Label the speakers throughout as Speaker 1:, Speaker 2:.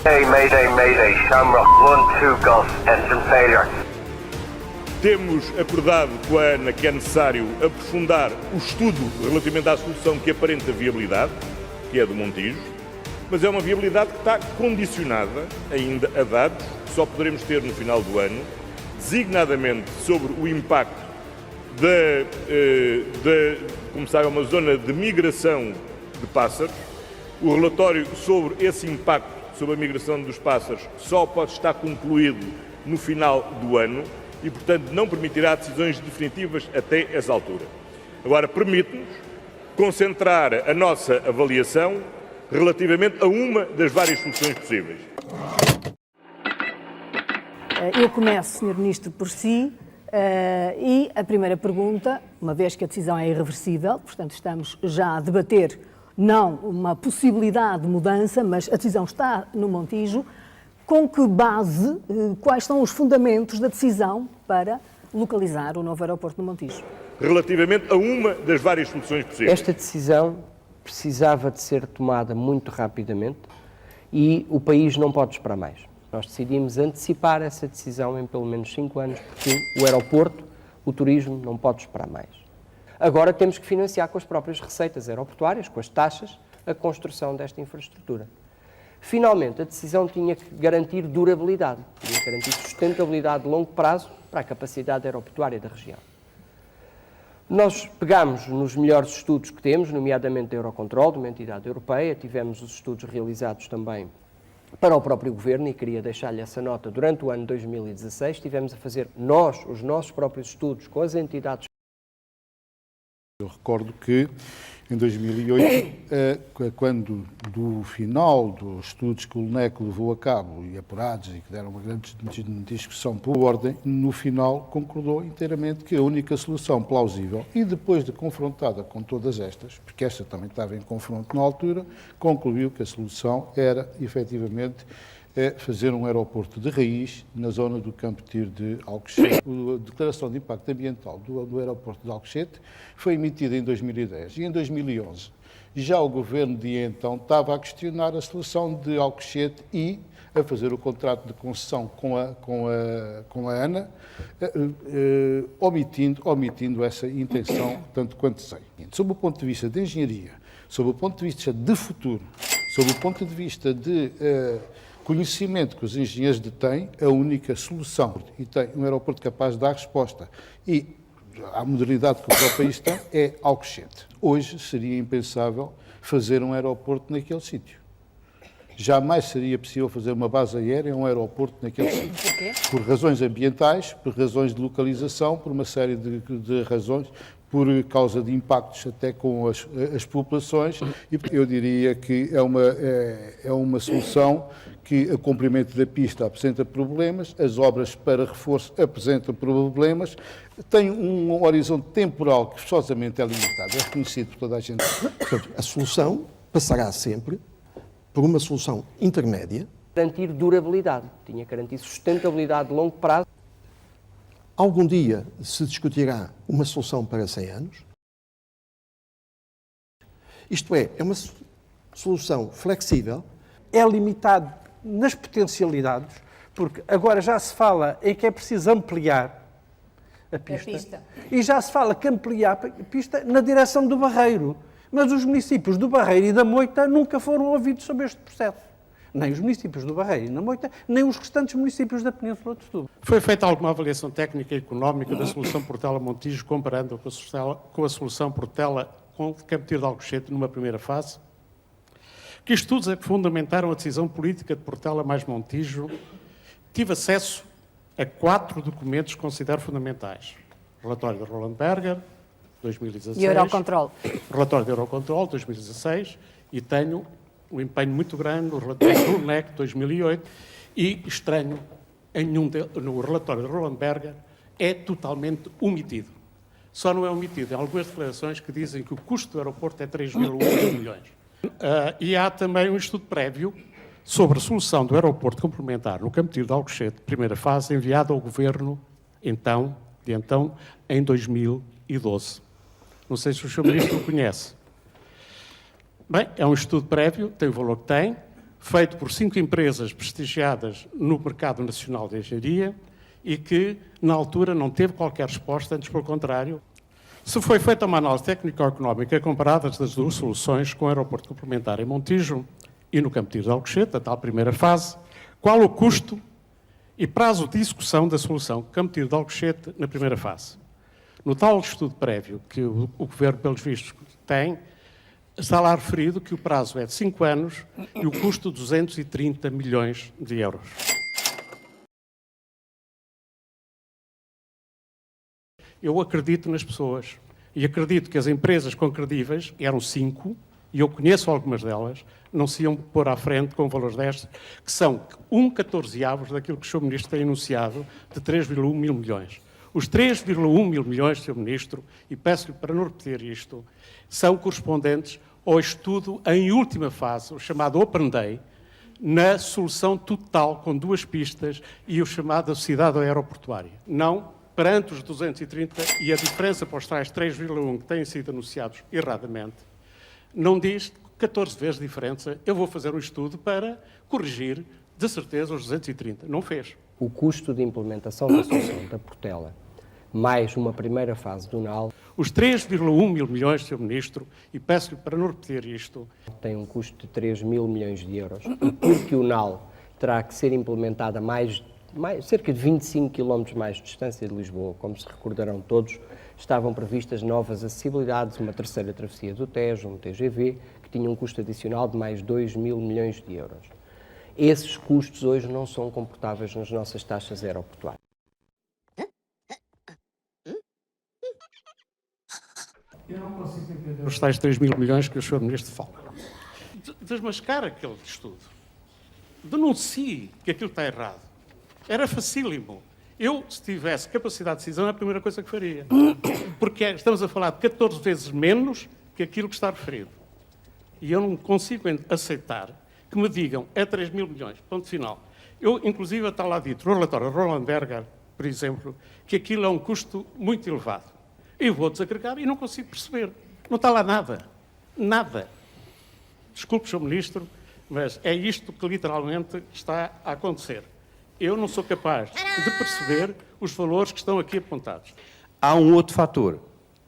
Speaker 1: Mayday, Mayday, Shamrock 1-2 Golf, engine failure.
Speaker 2: Temos acordado com a ANA que é necessário aprofundar o estudo relativamente à solução que aparenta viabilidade, que é do Montijo, mas é uma viabilidade que está condicionada ainda a dados que só poderemos ter no final do ano, designadamente sobre o impacto como sabe, é uma zona de migração de pássaros. O relatório sobre esse impacto sobre a migração dos pássaros só pode estar concluído no final do ano e, portanto, não permitirá decisões definitivas até essa altura. Agora, permite-nos concentrar a nossa avaliação relativamente a uma das várias soluções possíveis.
Speaker 3: Eu começo, Sr. Ministro, por si. E a primeira pergunta, uma vez que a decisão é irreversível, portanto estamos já a debater não uma possibilidade de mudança, mas a decisão está no Montijo, com que base, quais são os fundamentos da decisão para localizar o novo aeroporto no Montijo?
Speaker 2: Relativamente a uma das várias soluções possíveis.
Speaker 4: Esta decisão precisava de ser tomada muito rapidamente e o país não pode esperar mais. Nós decidimos antecipar essa decisão em pelo menos 5 anos, porque o aeroporto, o turismo, não pode esperar mais. Agora temos que financiar com as próprias receitas aeroportuárias, com as taxas, a construção desta infraestrutura. Finalmente, a decisão tinha que garantir durabilidade, tinha que garantir sustentabilidade de longo prazo para a capacidade aeroportuária da região. Nós pegámos nos melhores estudos que temos, nomeadamente da Eurocontrol, de uma entidade europeia, tivemos os estudos realizados também para o próprio Governo, e queria deixar-lhe essa nota, durante o ano 2016, estivemos a fazer nós, os nossos próprios estudos, com as entidades.
Speaker 5: Eu recordo que em 2008, quando do final dos estudos que o LNEC levou a cabo e apurados e que deram uma grande discussão por ordem, no final concordou inteiramente que a única solução plausível, e depois de confrontada com todas estas, porque esta também estava em confronto na altura, concluiu que a solução era, efetivamente, fazer um aeroporto de raiz na zona do Campo de Tiro de Alcochete. A declaração de impacto ambiental do aeroporto de Alcochete foi emitida em 2010 e em 2011 já o governo de então estava a questionar a solução de Alcochete e a fazer o contrato de concessão com a ANA, omitindo essa intenção, tanto quanto sei. Sob o ponto de vista de engenharia, sob o ponto de vista de futuro, sob o ponto de vista de conhecimento que os engenheiros detêm, a única solução, e tem um aeroporto capaz de dar resposta, e a modernidade que o próprio país tem, é Alcochete. Hoje seria impensável fazer um aeroporto naquele sítio. Jamais seria possível fazer uma base aérea, um aeroporto naquele sítio. Por razões ambientais, por razões de localização, por uma série de razões, por causa de impactos até com as populações, e eu diria que é uma solução que o comprimento da pista apresenta problemas, as obras para reforço apresentam problemas, tem um horizonte temporal que forçosamente é limitado, é reconhecido por toda a gente.
Speaker 6: Portanto, a solução passará sempre por uma solução intermédia.
Speaker 4: Garantir durabilidade, tinha que garantir sustentabilidade de longo prazo.
Speaker 6: Algum dia se discutirá uma solução para 100 anos. Isto é uma solução flexível.
Speaker 7: É limitado nas potencialidades, porque agora já se fala em que é preciso ampliar a pista. E já se fala que ampliar a pista na direção do Barreiro. Mas os municípios do Barreiro e da Moita nunca foram ouvidos sobre este processo. Nem os municípios do Barreiro e da Moita, nem os restantes municípios da Península de Setúbal.
Speaker 8: Foi feita alguma avaliação técnica e económica da solução Portela-Montijo, comparando com a solução Portela com Campo de Tiro de Alcochete numa primeira fase? Que estudos é que fundamentaram a decisão política de Portela mais Montijo? Tive acesso a 4 documentos que considero fundamentais. Relatório de Roland Berger, 2016.
Speaker 3: E Eurocontrol.
Speaker 8: Relatório de Eurocontrol, 2016. E tenho um empenho muito grande no relatório do LNEC, 2008. E estranho, no relatório de Roland Berger, é totalmente omitido. Só não é omitido em algumas declarações que dizem que o custo do aeroporto é 3.1 milhões. E há também um estudo prévio sobre a solução do aeroporto complementar no Campo de Tiro de Alcochete, primeira fase, enviado ao Governo em 2012. Não sei se o Sr. Ministro o conhece. Bem, é um estudo prévio, tem o valor que tem, feito por 5 empresas prestigiadas no mercado nacional de engenharia e que, na altura, não teve qualquer resposta, antes pelo contrário. Se foi feita uma análise técnico-económica comparada das duas soluções com o aeroporto complementar em Montijo e no Campo de Tiro de Alcochete, a tal primeira fase, qual o custo e prazo de execução da solução Campo de Tiro de Alcochete na primeira fase? No tal estudo prévio que o Governo, pelos vistos, tem, está lá referido que o prazo é de 5 anos e o custo de 230 milhões de euros. Eu acredito nas pessoas e acredito que as empresas com credíveis, eram 5, e eu conheço algumas delas, não se iam pôr à frente com valores destes, que são 1/14 daquilo que o Sr. Ministro tem anunciado, de 3,1 mil milhões. Os 3,1 mil milhões, Sr. Ministro, e peço-lhe para não repetir isto, são correspondentes ao estudo em última fase, o chamado Open Day, na solução total com 2 pistas e o chamado cidade aeroportuária. Não perante os 230 e a diferença para os tais 3,1 que têm sido anunciados erradamente, não diz 14 vezes diferença. Eu vou fazer um estudo para corrigir, de certeza, os 230. Não fez.
Speaker 4: O custo de implementação da solução da Portela, mais uma primeira fase do NAL,
Speaker 8: os 3,1 mil milhões, Sr. Ministro, e peço-lhe para não repetir isto,
Speaker 4: tem um custo de 3 mil milhões de euros, e porque o NAL terá que ser implementada cerca de 25 km mais de distância de Lisboa, como se recordarão todos, estavam previstas novas acessibilidades, uma terceira travessia do Tejo, um TGV, que tinha um custo adicional de mais 2 mil milhões de euros. Esses custos hoje não são comportáveis nas nossas taxas aeroportuárias.
Speaker 8: Eu não consigo entender os tais 3 mil milhões que o Sr. Ministro fala. Desmascar aquele estudo. Denuncie que aquilo está errado. Era facílimo. Eu, se tivesse capacidade de decisão, é a primeira coisa que faria. Porque estamos a falar de 14 vezes menos que aquilo que está referido. E eu não consigo aceitar que me digam é 3 mil milhões, ponto final. Eu, inclusive, está lá dito, no relatório Roland Berger, por exemplo, que aquilo é um custo muito elevado. Eu vou desagregar e não consigo perceber. Não está lá nada. Nada. Desculpe, Sr. Ministro, mas é isto que literalmente está a acontecer. Eu não sou capaz de perceber os valores que estão aqui apontados.
Speaker 9: Há um outro fator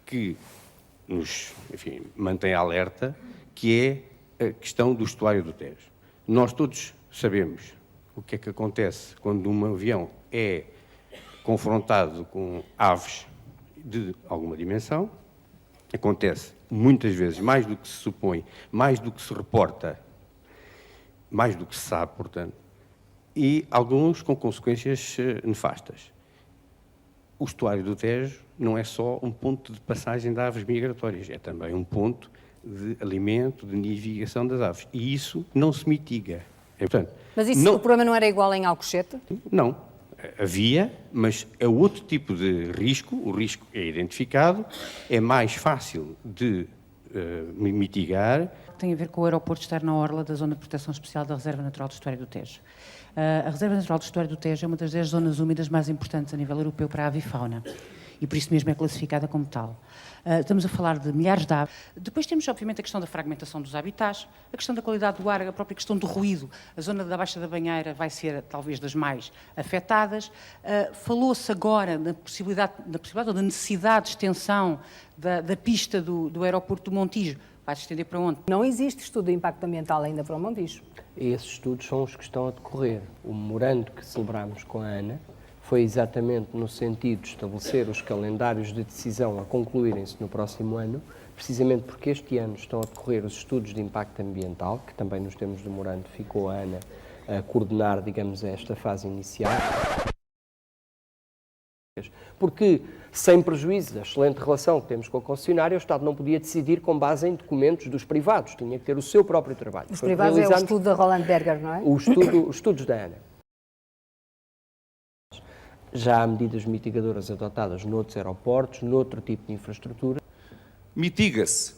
Speaker 9: que nos, mantém alerta, que é a questão do estuário do Tejo. Nós todos sabemos o que é que acontece quando um avião é confrontado com aves de alguma dimensão. Acontece muitas vezes, mais do que se supõe, mais do que se reporta, mais do que se sabe, portanto, e alguns com consequências nefastas. O estuário do Tejo não é só um ponto de passagem de aves migratórias, é também um ponto de alimento, de navegação das aves. E isso não se mitiga. Portanto,
Speaker 10: mas isso, o problema não era igual em Alcochete?
Speaker 9: Não. Havia, mas é outro tipo de risco. O risco é identificado, é mais fácil de mitigar.
Speaker 11: Tem a ver com o aeroporto estar na orla da Zona de Proteção Especial da Reserva Natural do Estuário do Tejo. A Reserva Natural do Estuário do Tejo é uma das 10 zonas úmidas mais importantes a nível europeu para a avifauna e por isso mesmo é classificada como tal. Estamos a falar de milhares de aves. Depois temos, obviamente, a questão da fragmentação dos habitats, a questão da qualidade do ar, a própria questão do ruído. A zona da Baixa da Banheira vai ser, talvez, das mais afetadas. Falou-se agora na possibilidade ou da necessidade de extensão da pista do aeroporto do Montijo. Vai-se estender para onde?
Speaker 3: Não existe estudo de impacto ambiental ainda para o Montijo.
Speaker 4: Esses estudos são os que estão a decorrer. O memorando que celebramos com a ANA foi exatamente no sentido de estabelecer os calendários de decisão a concluírem-se no próximo ano, precisamente porque este ano estão a decorrer os estudos de impacto ambiental, que também nos termos do memorando ficou a ANA a coordenar, digamos, esta fase inicial. Porque, sem prejuízo da excelente relação que temos com a concessionária, o Estado não podia decidir com base em documentos dos privados, tinha que ter o seu próprio trabalho.
Speaker 3: Os privados é o estudo da Roland Berger, não é?
Speaker 4: Os estudos da ANA. Já há medidas mitigadoras adotadas noutros aeroportos, noutro tipo de infraestrutura.
Speaker 12: Mitiga-se.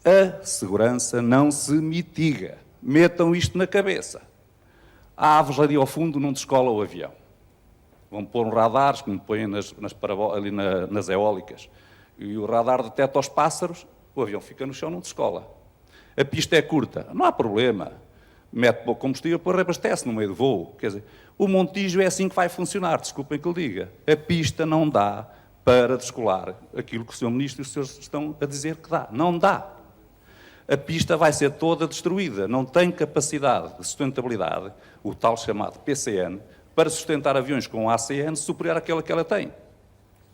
Speaker 12: A segurança não se mitiga. Metam isto na cabeça. Há aves ali ao fundo, não descola o avião. Vão pôr radares, como põem ali nas eólicas. E o radar detecta os pássaros, o avião fica no chão, não descola. A pista é curta, não há problema. mete pouco combustível, depois reabastece no meio do voo. Quer dizer, o Montijo é assim que vai funcionar, desculpem que eu diga. A pista não dá para descolar aquilo que o Sr. Ministro e os senhores estão a dizer que dá. Não dá. A pista vai ser toda destruída, não tem capacidade de sustentabilidade, o tal chamado PCN, para sustentar aviões com ACN superior àquela que ela tem.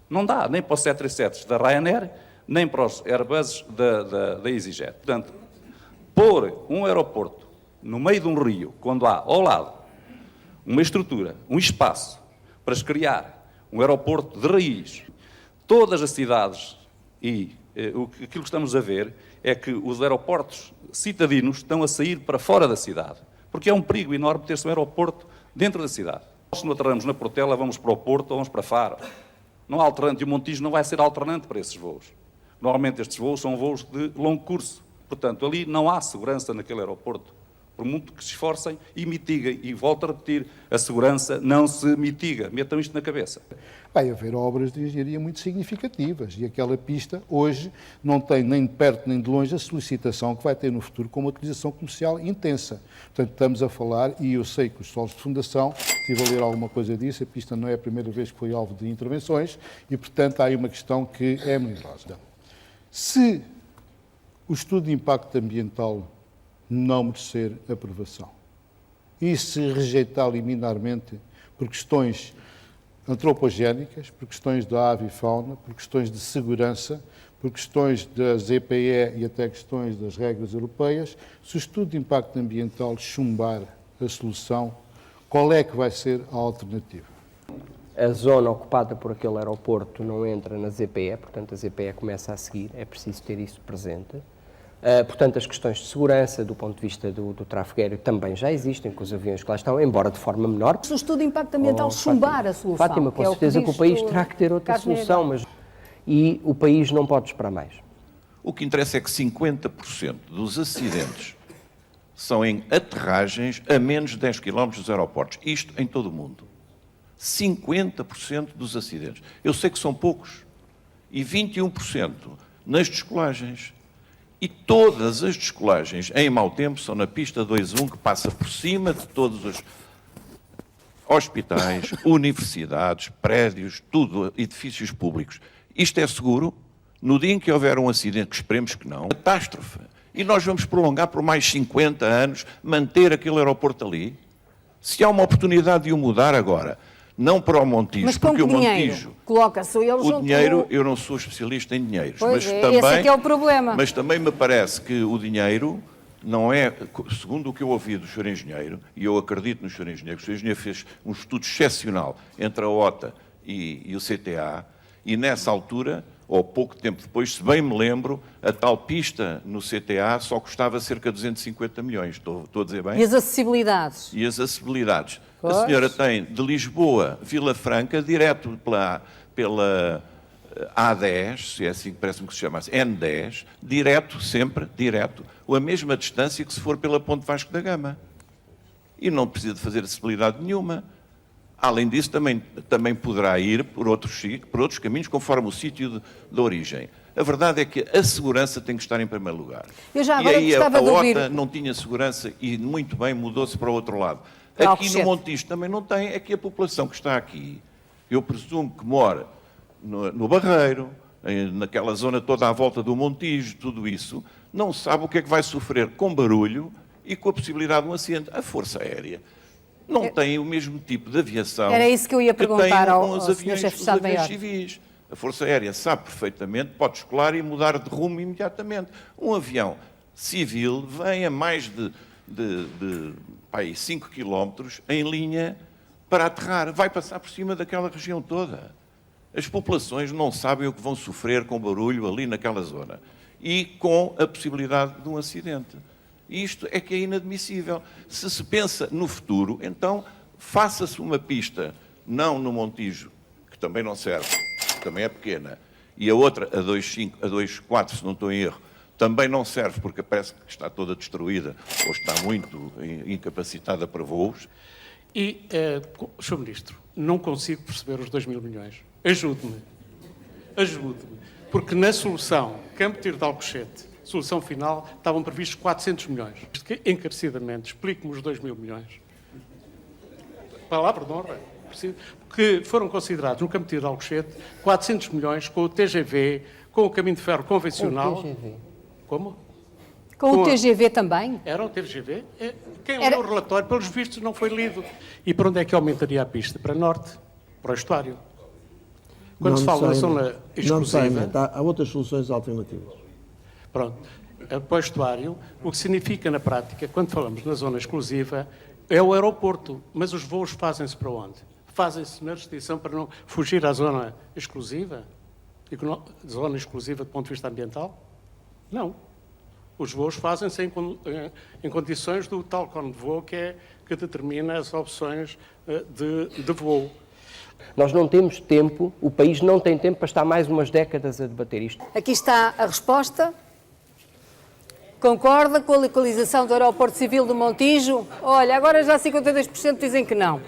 Speaker 12: Não dá, nem para os 737 da Ryanair, nem para os Airbuses da EasyJet. Portanto, pôr um aeroporto no meio de um rio, quando há ao lado uma estrutura, um espaço para se criar um aeroporto de raiz, todas as cidades e aquilo que estamos a ver é que os aeroportos citadinos estão a sair para fora da cidade, porque é um perigo enorme ter-se um aeroporto dentro da cidade. Nós, se não aterramos na Portela, vamos para o Porto ou vamos para Faro. Não há alternante, e o Montijo não vai ser alternante para esses voos. Normalmente estes voos são voos de longo curso, portanto, ali não há segurança naquele aeroporto. Por muito que se esforcem e mitiguem, e volto a repetir, a segurança não se mitiga. Metam isto na cabeça.
Speaker 5: Vai haver obras de engenharia muito significativas e aquela pista hoje não tem nem de perto nem de longe a solicitação que vai ter no futuro com uma utilização comercial intensa. Portanto, estamos a falar, e eu sei que os solos de fundação, estive a ler alguma coisa disso, a pista não é a primeira vez que foi alvo de intervenções e, portanto, há aí uma questão que é melindrosa. Se o estudo de impacto ambiental não merecer aprovação e se rejeitar liminarmente por questões antropogénicas, por questões da ave e fauna, por questões de segurança, por questões das EPE e até questões das regras europeias, se o estudo de impacto ambiental chumbar a solução, qual é que vai ser a alternativa?
Speaker 4: A zona ocupada por aquele aeroporto não entra nas EPE, portanto, as EPE começa a seguir, é preciso ter isso presente. Portanto, as questões de segurança, do ponto de vista do tráfego aéreo, também já existem com os aviões que lá estão, embora de forma menor.
Speaker 3: Se o estudo de impacto ambiental chumbar a solução...
Speaker 4: Fátima, com certeza que o país terá que ter outra solução, mas... E o país não pode esperar mais.
Speaker 13: O que interessa é que 50% dos acidentes são em aterragens a menos de 10 km dos aeroportos. Isto em todo o mundo. 50% dos acidentes. Eu sei que são poucos. E 21% nas descolagens. E todas as descolagens em mau tempo são na pista 2.1, que passa por cima de todos os hospitais, universidades, prédios, tudo, edifícios públicos. Isto é seguro? No dia em que houver um acidente, que esperemos que não, catástrofe. E nós vamos prolongar por mais 50 anos, manter aquele aeroporto ali? Se há uma oportunidade de o mudar agora, não para o Montijo,
Speaker 3: mas
Speaker 13: porque o
Speaker 3: Montijo... Coloca-se ele
Speaker 13: o dinheiro, eu não sou especialista em dinheiros,
Speaker 3: pois
Speaker 13: mas
Speaker 3: é,
Speaker 13: também,
Speaker 3: esse é que é o problema.
Speaker 13: Mas também me parece que o dinheiro não é, segundo o que eu ouvi do Sr. Engenheiro, e eu acredito no Sr. Engenheiro, que o Sr. Engenheiro fez um estudo excepcional entre a OTA e o CTA, e nessa altura, ou pouco tempo depois, se bem me lembro, a tal pista no CTA só custava cerca de 250 milhões, estou a dizer bem?
Speaker 10: E as acessibilidades?
Speaker 13: E as acessibilidades.
Speaker 3: Pois.
Speaker 13: A senhora tem de Lisboa, Vila Franca, direto pela A10, se é assim que parece-me que se chama, N10, direto, sempre, direto, a mesma distância que se for pela Ponte Vasco da Gama. E não precisa de fazer acessibilidade nenhuma. Além disso, também poderá ir por outros caminhos, conforme o sítio de origem. A verdade é que a segurança tem que estar em primeiro lugar.
Speaker 3: Eu já
Speaker 13: e
Speaker 3: agora
Speaker 13: aí
Speaker 3: gostava
Speaker 13: a
Speaker 3: de ouvir...
Speaker 13: OTA não tinha segurança e muito bem mudou-se para o outro lado.
Speaker 3: Para
Speaker 13: Aqui
Speaker 3: Alcochete.
Speaker 13: no Montijo também não tem, é que a população que está aqui, eu presumo que mora no Barreiro, naquela zona toda à volta do Montijo, tudo isso, não sabe o que é que vai sofrer com barulho e com a possibilidade de um acidente. A Força Aérea não tem o mesmo tipo de aviação.
Speaker 10: Era isso que eu ia perguntar ao
Speaker 13: os
Speaker 10: Sr.
Speaker 13: aviões,
Speaker 10: Chefe de
Speaker 13: os
Speaker 10: Estado-Maior.
Speaker 13: aviões civis. A Força Aérea sabe perfeitamente, pode descolar e mudar de rumo imediatamente. Um avião civil vem a mais de 5 km em linha para aterrar. Vai passar por cima daquela região toda. As populações não sabem o que vão sofrer com barulho ali naquela zona. E com a possibilidade de um acidente. Isto é que é inadmissível. Se se pensa no futuro, então faça-se uma pista, não no Montijo, que também não serve, que também é pequena, e a outra, a 2.4, se não estou em erro, também não serve porque parece que está toda destruída ou está muito incapacitada para voos.
Speaker 8: E, Sr. Ministro, não consigo perceber os 2.000 milhões. Ajude-me. Ajude-me. Porque na solução Campo Tiro de Alcochete solução final, estavam previstos 400 milhões. Isto que, encarecidamente, explique-me os 2 mil milhões. Palavra de honra. Que foram considerados, no Campo de Alcochete, 400 milhões com o TGV, com o caminho de ferro convencional.
Speaker 4: Com o TGV.
Speaker 8: Como?
Speaker 10: Com o TGV também?
Speaker 8: Era o TGV? Quem leu o relatório, pelos vistos, não foi lido. E para onde é que aumentaria a pista? Para norte, para o estuário. Quando se fala na zona exclusiva...
Speaker 6: Há outras soluções alternativas.
Speaker 8: Pronto. Para o estuário, o que significa na prática, quando falamos na zona exclusiva, é o aeroporto. Mas os voos fazem-se para onde? Fazem-se na restrição para não fugir à zona exclusiva? Zona exclusiva do ponto de vista ambiental? Não. Os voos fazem-se em condições do tal cone de voo que determina as opções de voo.
Speaker 4: Nós não temos tempo, o país não tem tempo para estar mais umas décadas a debater isto.
Speaker 10: Aqui está a resposta. Concorda com a localização do aeroporto civil do Montijo? Olha, agora já 52% dizem que não.